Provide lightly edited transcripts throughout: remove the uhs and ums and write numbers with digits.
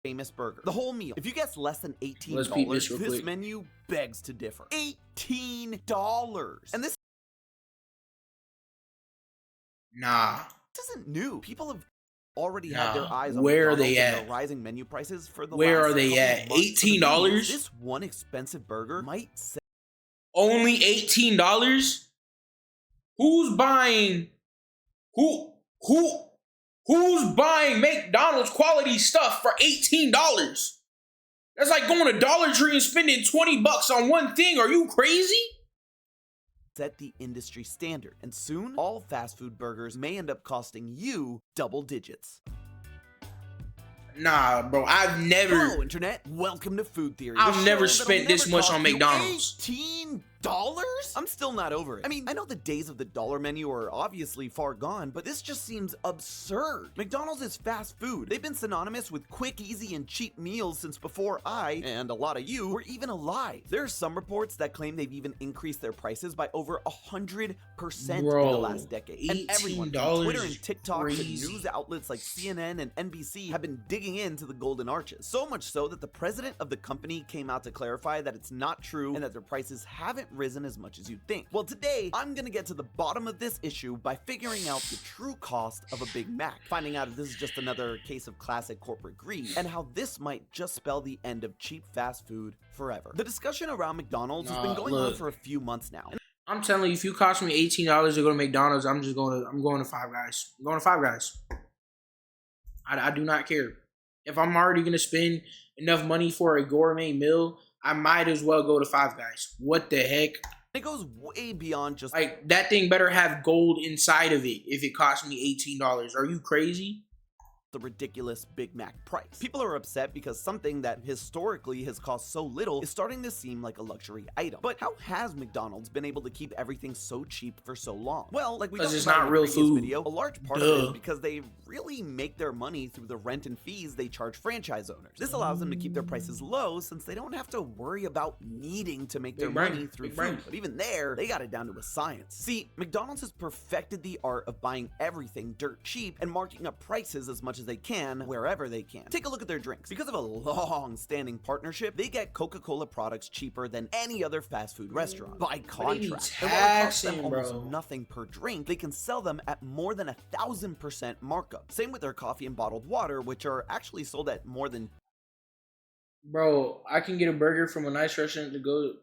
famous burger. The whole meal. If you guess less than $18, Let's peep this real this quick. menu begs to differ. $18. And this Nah. isn't new. People have already had their eyes on Where are McDonald's they and at? their rising menu prices for the Where last are they couple at? of months. So the thing $18? is, this one expensive burger might sell Only $18? Who's buying? Who's buying McDonald's quality stuff for $18? That's like going to Dollar Tree and spending $20 on one thing. Are you crazy? set the industry standard, and soon all fast food burgers may end up costing you double digits. Nah, bro, I've never. Hello, internet. Welcome to Food Theory. I've never spent this much on McDonald's. $18? I'm still not over it. I mean, I know the days of the dollar menu are obviously far gone, but this just seems absurd. McDonald's is fast food. They've been synonymous with quick, easy, and cheap meals since before I, and a lot of you, were even alive. There are some reports that claim they've even increased their prices by over 100% in the last decade. And everyone from Twitter and TikTok to news outlets like CNN and NBC have been digging into the golden arches. So much so that the president of the company came out to clarify that it's not true and that their prices haven't risen as much as you'd think. Well, today, I'm gonna get to the bottom of this issue by figuring out the true cost of a Big Mac, finding out if this is just another case of classic corporate greed, and how this might just spell the end of cheap fast food forever. The discussion around McDonald's has been going on for a few months now. I'm telling you, if you cost me $18 to go to McDonald's, I'm going to Five Guys. I'm going to Five Guys. I do not care. If I'm already gonna spend enough money for a gourmet meal, I might as well go to Five Guys. What the heck? It goes way beyond just like that thing better have gold inside of it if it costs me $18. Are you crazy? the ridiculous Big Mac price. People are upset because something that historically has cost so little is starting to seem like a luxury item. But how has McDonald's been able to keep everything so cheap for so long? Well, like we talked it's about not in the real previous food. video, a large part of it is because they really make their money through the rent and fees they charge franchise owners. This allows them to keep their prices low since they don't have to worry about needing to make their money through food. But even there, they got it down to a science. See, McDonald's has perfected the art of buying everything dirt cheap and marking up prices as much as they can wherever they can. Take a look at their drinks. Because of a long-standing partnership, they get Coca-Cola products cheaper than any other fast food restaurant. By contrast, and while it costs them almost nothing per drink, they can sell them at more than 1,000% markup. Same with their coffee and bottled water, which are actually sold at more than... Bro, I can get a burger from a nice restaurant to go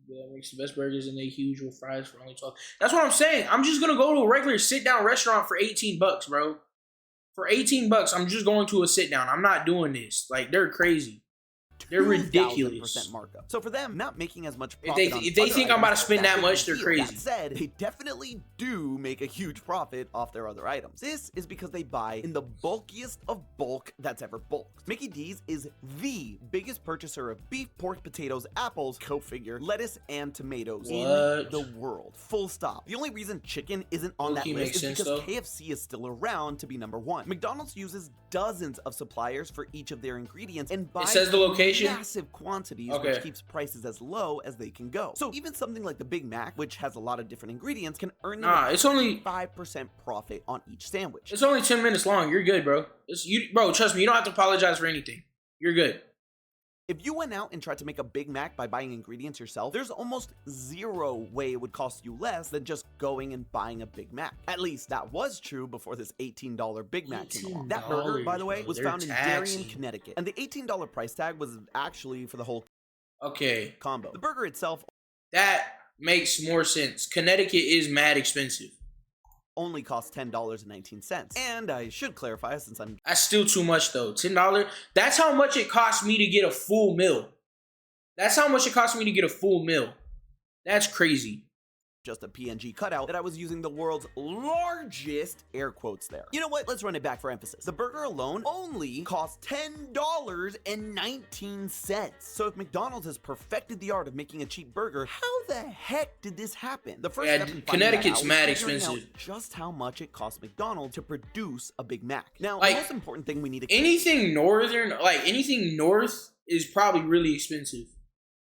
that makes the best burgers and they huge with fries for only 12. That's what I'm saying. I'm just gonna go to a regular sit-down restaurant for $18, bro. For $18, I'm just going to a sit-down. I'm not doing this. Like, they're crazy. They're ridiculous. Markup. So for them, not making as much profit if they think I'm about to spend that much, they're crazy. That said, they definitely do make a huge profit off their other items. This is because they buy in the bulkiest of bulk that's ever bulked. Mickey D's is the biggest purchaser of beef, pork, potatoes, apples, go figure, lettuce, and tomatoes in the world. Full stop. The only reason chicken isn't on that list is because KFC is still around to be #1. McDonald's uses dozens of suppliers for each of their ingredients and buys the location. Massive quantities, which keeps prices as low as they can go. So even something like the Big Mac, which has a lot of different ingredients, can earn it's only 5% profit on each sandwich. It's only 10 minutes long. You're good, bro. Bro, trust me, you don't have to apologize for anything. You're good. If you went out and tried to make a Big Mac by buying ingredients yourself, there's almost zero way it would cost you less than just going and buying a Big Mac. At least that was true before this $18 Big Mac came along. That burger, by the way, was found in Darien, Connecticut. And the $18 price tag was actually for the whole combo. The burger itself... That makes more sense. Connecticut is mad expensive. Only costs $10.19. And I should clarify, since that's still too much though. $10. That's how much it costs me to get a full meal. That's how much it costs me to get a full meal. That's crazy. Just a PNG cutout that I was using the world's largest air quotes there. You know what? Let's run it back for emphasis. The burger alone only costs $10.19. So if McDonald's has perfected the art of making a cheap burger, how the heck did this happen? The first step in Connecticut's mad expensive. Just how much it costs McDonald's to produce a Big Mac. Now, the most important thing we need to anything north is probably really expensive.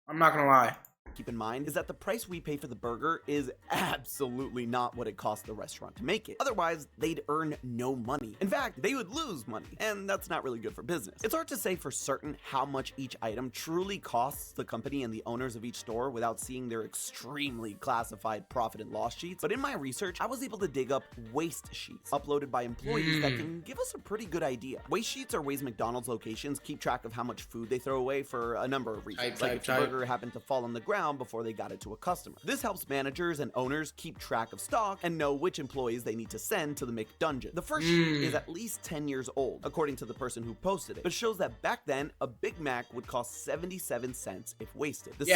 I'm not gonna lie. keep in mind is that the price we pay for the burger is absolutely not what it costs the restaurant to make it. Otherwise, they'd earn no money. In fact, they would lose money, and that's not really good for business. It's hard to say for certain how much each item truly costs the company and the owners of each store without seeing their extremely classified profit and loss sheets, but in my research, I was able to dig up waste sheets uploaded by employees that can give us a pretty good idea. Waste sheets are ways McDonald's locations keep track of how much food they throw away for a number of reasons, like if the burger happened to fall on the ground before they got it to a customer. This helps managers and owners keep track of stock and know which employees they need to send to the McDungeon. The first sheet is at least 10 years old, according to the person who posted it, but shows that back then, a Big Mac would cost 77 cents if wasted. The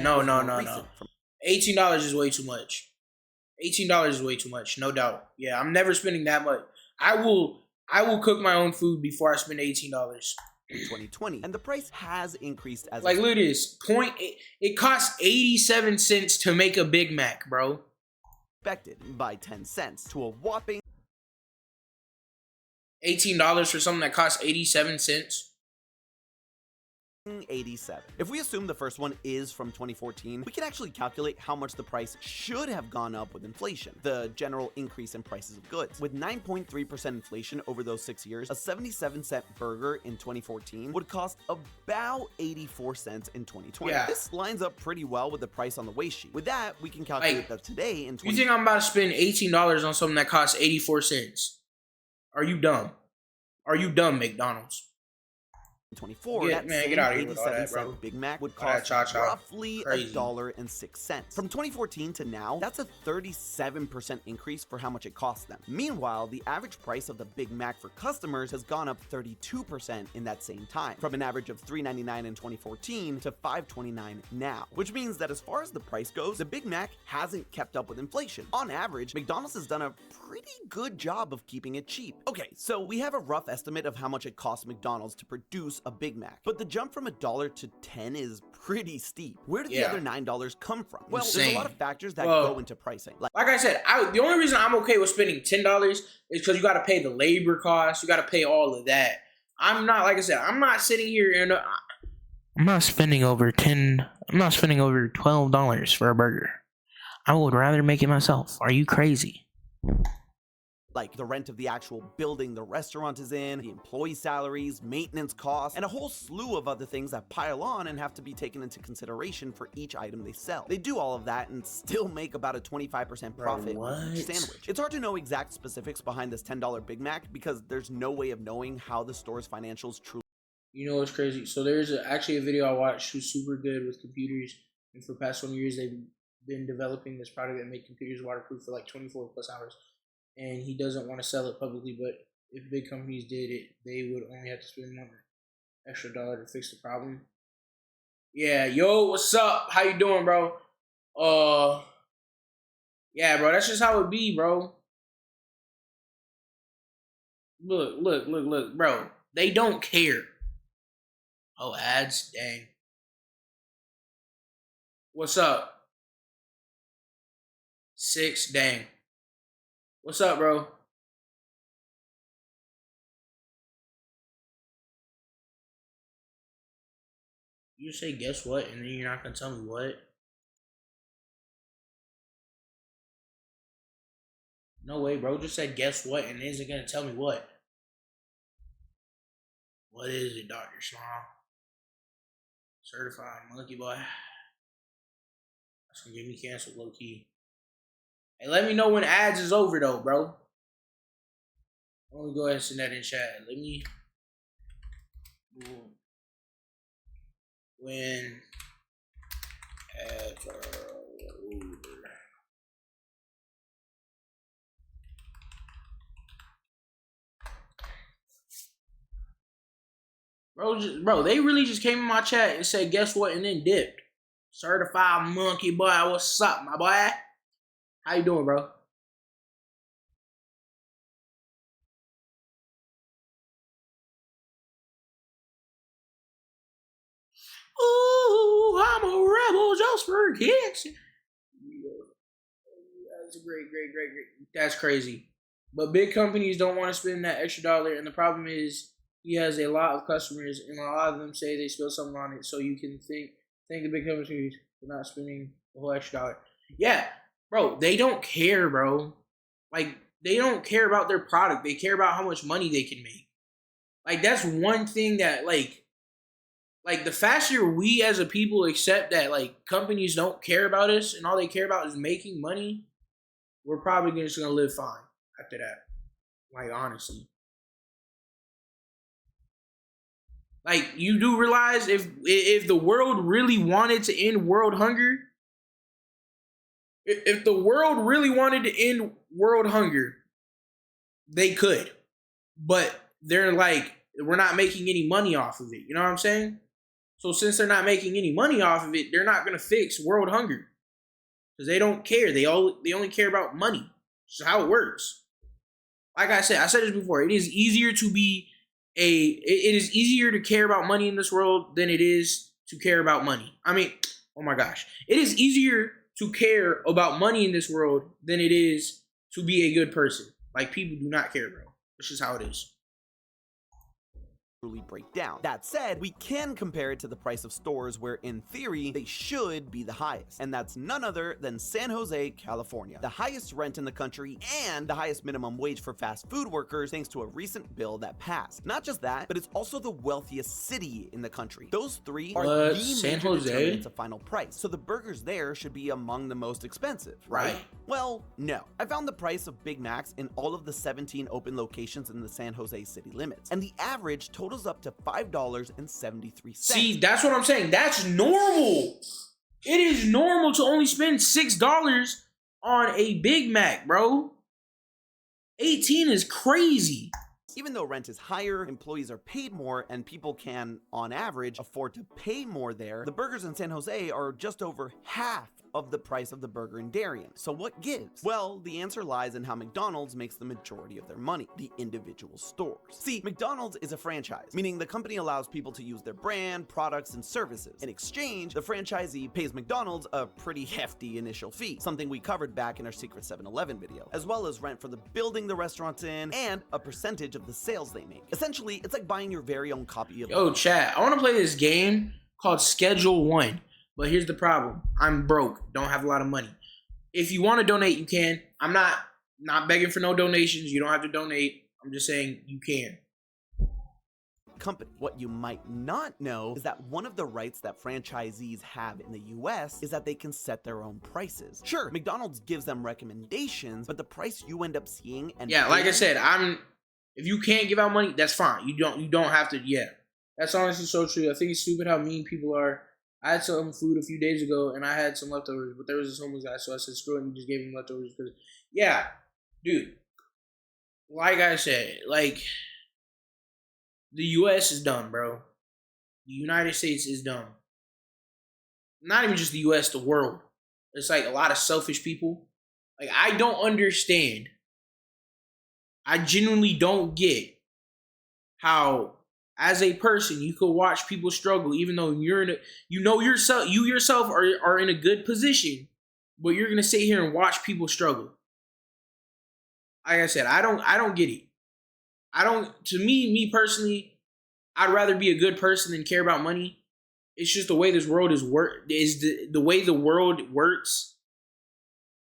No. $18 is way too much. $18 is way too much, no doubt. Yeah, I'm never spending that much. I will cook my own food before I spend $18. In 2020, and the price has increased as like, look at this it costs 87 cents to make a Big Mac, bro. Expected by 10 cents to a whopping $18 for something that costs 87 cents. 87. If we assume the first one is from 2014, we can actually calculate how much the price should have gone up with inflation, the general increase in prices of goods. With 9.3% inflation over those 6 years, a 77-cent burger in 2014 would cost about 84 cents in 2020. Yeah. This lines up pretty well with the price on the waste sheet. With that, we can calculate that today in 2020. You think I'm about to spend $18 on something that costs 84 cents? Are you dumb? Are you dumb, McDonald's? 24, that same 87-cent Big Mac would cost roughly $1.06. From 2014 to now, that's a 37% increase for how much it costs them. Meanwhile, the average price of the Big Mac for customers has gone up 32% in that same time, from an average of $3.99 in 2014 to $5.29 now, which means that as far as the price goes, the Big Mac hasn't kept up with inflation. On average, McDonald's has done a pretty good job of keeping it cheap. Okay, so we have a rough estimate of how much it costs McDonald's to produce a Big Mac, but the jump from $1 to 10 is pretty steep. Where did the other $9 come from? Well, there's a lot of factors that go into pricing. Like I said, the only reason I'm okay with spending $10 is because you got to pay the labor costs, you got to pay all of that. I'm not, like I said, I'm not sitting here and I'm not spending over $12 for a burger. I would rather make it myself. Are you crazy? Like the rent of the actual building the restaurant is in, the employee salaries, maintenance costs, and a whole slew of other things that pile on and have to be taken into consideration for each item they sell. They do all of that and still make about a 25% profit on each sandwich. It's hard to know exact specifics behind this $10 Big Mac because there's no way of knowing how the store's financials truly. You know what's crazy? So there's actually a video I watched who's super good with computers, and for the past 20 years they've been developing this product that made computers waterproof for like 24 plus hours. And he doesn't want to sell it publicly, but if big companies did it, they would only have to spend $1 extra to fix the problem. Yeah, yo, what's up? How you doing, bro? Yeah, bro, that's just how it be, bro. Look, bro. They don't care. Oh, ads, dang. What's up? 6, dang. What's up, bro? You say guess what, and then you're not gonna tell me what? No way, bro. Just said guess what, and isn't gonna tell me what. What is it, Dr. Small? Certified monkey boy. That's gonna get me canceled, low key. Hey, let me know when ads is over, though, bro. Let me go ahead and send that in chat. Let me. When ads are over. Bro, they really just came in my chat and said, guess what, and then dipped. Certified monkey boy, what's up, my boy? How you doing, bro? Ooh, I'm a rebel just for kicks. That's a great. That's crazy. But big companies don't want to spend that extra dollar, and the problem is he has a lot of customers, and a lot of them say they spill something on it. So you can think the big companies for not spending the whole extra dollar. Yeah, bro, they don't care, bro. Like, they don't care about their product. They care about how much money they can make. Like, that's one thing that, like the faster we as a people accept that, like, companies don't care about us and all they care about is making money, we're probably just gonna live fine after that. Like, honestly. Like, you do realize if the world really wanted to end world hunger, if the world really wanted to end world hunger, they could. But they're like, we're not making any money off of it. You know what I'm saying? So since they're not making any money off of it, they're not going to fix world hunger. Because they don't care. They only care about money. It's how it works. Like I said this before. It is easier to care about money in this world than it is to care about money. I mean, oh my gosh. It is easier to care about money in this world than it is to be a good person. Like, people do not care, bro. It's just how it is. Break down. That said, we can compare it to the price of stores where, in theory, they should be the highest. And that's none other than San Jose, California. The highest rent in the country and the highest minimum wage for fast food workers thanks to a recent bill that passed. Not just that, but it's also the wealthiest city in the country. Those three are the San major Jose? determinants of final price. So the burgers there should be among the most expensive, right? Well, no. I found the price of Big Macs in all of the 17 open locations in the San Jose city limits. And the average totals up to $5.73. See, that's what I'm saying. That's normal. It is normal to only spend $6 on a Big Mac, bro. 18 is crazy. Even though rent is higher, employees are paid more, and people can, on average, afford to pay more there, the burgers in San Jose are just over half of the price of the burger in Darien. So what gives? Well, the answer lies in how McDonald's makes the majority of their money, the individual stores. See, McDonald's is a franchise, meaning the company allows people to use their brand, products, and services. In exchange, the franchisee pays McDonald's a pretty hefty initial fee, something we covered back in our Secret 7-Eleven video, as well as rent for the building the restaurant's in, and a percentage of the sales they make. Essentially, it's like buying your very own copy of— Yo, chat, I want to play this game called Schedule 1. But here's the problem. I'm broke. Don't have a lot of money. If you want to donate, you can. I'm not begging for no donations. You don't have to donate. I'm just saying you can. Company. What you might not know is that one of the rights that franchisees have in the US is that they can set their own prices. Sure, McDonald's gives them recommendations, but the price you end up seeing— and yeah, like I said, if you can't give out money, that's fine. You don't have to. Yeah, that's honestly so true. I think it's stupid how mean people are. I had some food a few days ago, and I had some leftovers, but there was this homeless guy, so I said, screw it, and just gave him leftovers. Because, yeah, dude, like I said, like, the U.S. is dumb, bro. The United States is dumb. Not even just the U.S., the world. It's like a lot of selfish people. Like, I don't understand. I genuinely don't get how— as a person, you could watch people struggle, even though you yourself are in a good position, but you're gonna sit here and watch people struggle. Like I said, I don't get it. To me personally, I'd rather be a good person than care about money. It's just the way this world is the way the world works.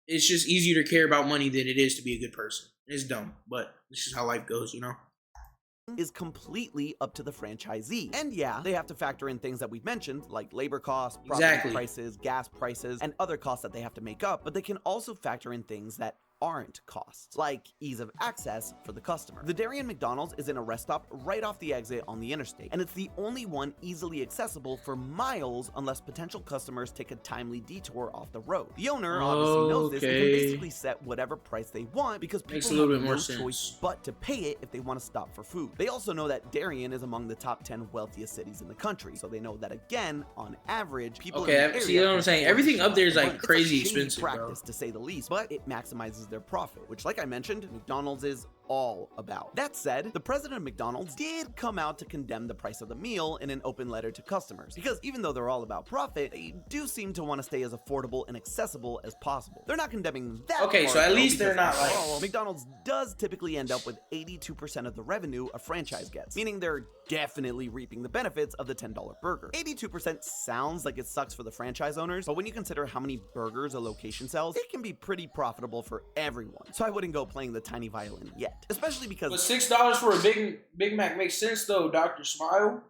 It's just easier to care about money than it is to be a good person. It's dumb, but this is how life goes, you know? Is completely up to the franchisee. And yeah, they have to factor in things that we've mentioned, like labor costs, property prices, gas prices, and other costs that they have to make up, but they can also factor in things that aren't costs, like ease of access for the customer. The Darien McDonald's is in a rest stop right off the exit on the interstate, and it's the only one easily accessible for miles unless potential customers take a timely detour off the road. The owner obviously knows this and can basically set whatever price they want because people have no choice but to pay it if they want to stop for food. They also know that Darien is among the top 10 wealthiest cities in the country, so they know that again, on average, people in the area— see what I'm saying? Everything up there is like crazy expensive, practice, to say the least, but it maximizes their profit, which, like I mentioned, McDonald's is all about. That said, the president of McDonald's did come out to condemn the price of the meal in an open letter to customers, because even though they're all about profit, they do seem to want to stay as affordable and accessible as possible. They're not condemning that. Okay, part, so at though, least they're because not like... overall, McDonald's does typically end up with 82% of the revenue a franchise gets, meaning they're definitely reaping the benefits of the $10 burger. 82% sounds like it sucks for the franchise owners, but when you consider how many burgers a location sells, it can be pretty profitable for everyone. So I wouldn't go playing the tiny violin yet, especially because... But $6 for a Big Mac makes sense though, Dr. Smile.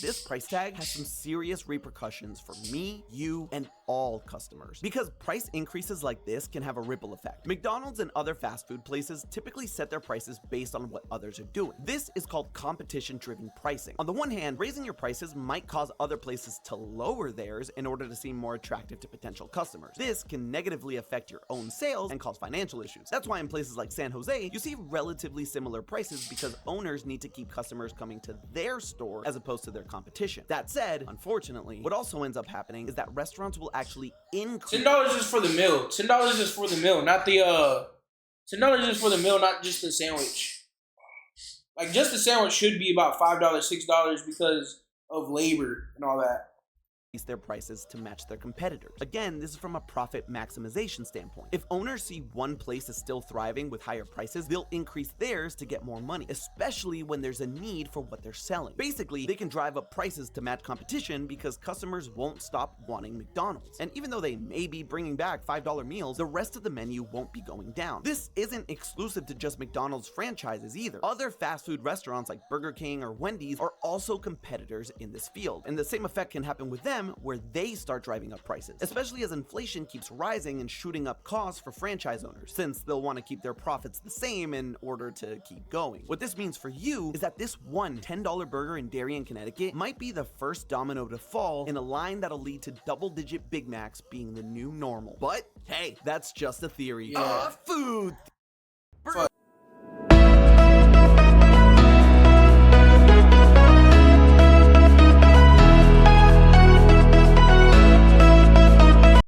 this price tag has some serious repercussions for me, you, and all customers. Because price increases like this can have a ripple effect. McDonald's and other fast food places typically set their prices based on what others are doing. This is called competition-driven pricing. On the one hand, raising your prices might cause other places to lower theirs in order to seem more attractive to potential customers. This can negatively affect your own sales and cause financial issues. That's why in places like San Jose, you see relatively similar prices because owners need to keep customers coming to their store as opposed to their competition. That said, unfortunately, what also ends up happening is that restaurants will actually increase... $10 is for the meal. $10 is for the meal, not the $10 is for the meal, not just the sandwich. Like, just the sandwich should be about $5, $6 because of labor and all that. Their prices to match their competitors. Again, this is from a profit maximization standpoint. If owners see one place is still thriving with higher prices, they'll increase theirs to get more money, especially when there's a need for what they're selling. Basically, they can drive up prices to match competition because customers won't stop wanting McDonald's. And even though they may be bringing back $5 meals, the rest of the menu won't be going down. This isn't exclusive to just McDonald's franchises either. Other fast food restaurants like Burger King or Wendy's are also competitors in this field, and the same effect can happen with them where they start driving up prices, especially as inflation keeps rising and shooting up costs for franchise owners, since they'll want to keep their profits the same in order to keep going. What this means for you is that this one $10 burger in Darien, Connecticut might be the first domino to fall in a line that'll lead to double-digit Big Macs being the new normal. But hey, that's just a theory. Yeah. Food